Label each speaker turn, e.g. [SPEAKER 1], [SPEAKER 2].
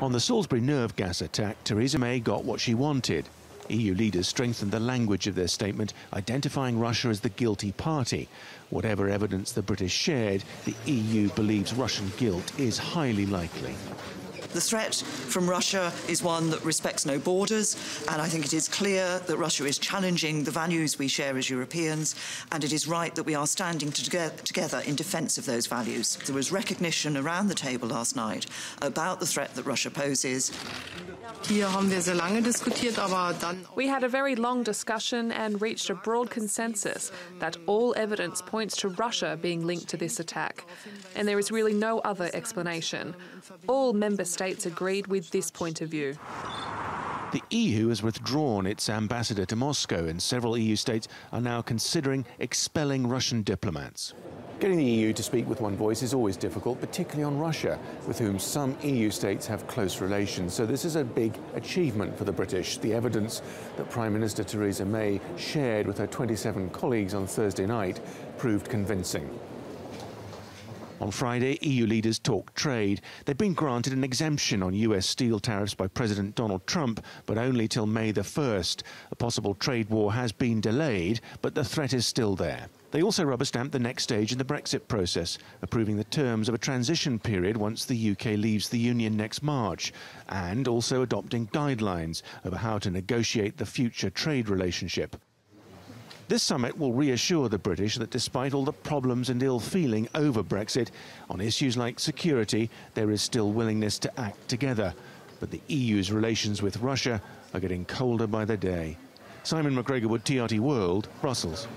[SPEAKER 1] On the Salisbury nerve gas attack, Theresa May got what she wanted. EU leaders strengthened the language of their statement, identifying Russia as the guilty party. Whatever evidence the British shared, the EU believes Russian guilt is highly likely.
[SPEAKER 2] The threat from Russia is one that respects no borders, and I think it is clear that Russia is challenging the values we share as Europeans, and it is right that we are standing together in defence of those values. There was recognition around the table last night about the threat that Russia poses.
[SPEAKER 3] We
[SPEAKER 4] had a very long discussion and reached a broad consensus that all evidence points to Russia being linked to this attack, and there is really no other explanation. All member states agreed with this point of view.
[SPEAKER 1] The EU has withdrawn its ambassador to Moscow, and several EU states are now considering expelling Russian diplomats. Getting the EU to speak with one voice is always difficult, particularly on Russia, with whom some EU states have close relations. So this is a big achievement for the British. The evidence that Prime Minister Theresa May shared with her 27 colleagues on Thursday night proved convincing. On Friday, EU leaders talked trade. They've been granted an exemption on US steel tariffs by President Donald Trump, but only till May the 1st. A possible trade war has been delayed, but the threat is still there. They also rubber-stamped the next stage in the Brexit process, approving the terms of a transition period once the UK leaves the Union next March, and also adopting guidelines over how to negotiate the future trade relationship. This summit will reassure the British that despite all the problems and ill feeling over Brexit, on issues like security, there is still willingness to act together. But the EU's relations with Russia are getting colder by the day. Simon McGregor-Wood, TRT World, Brussels.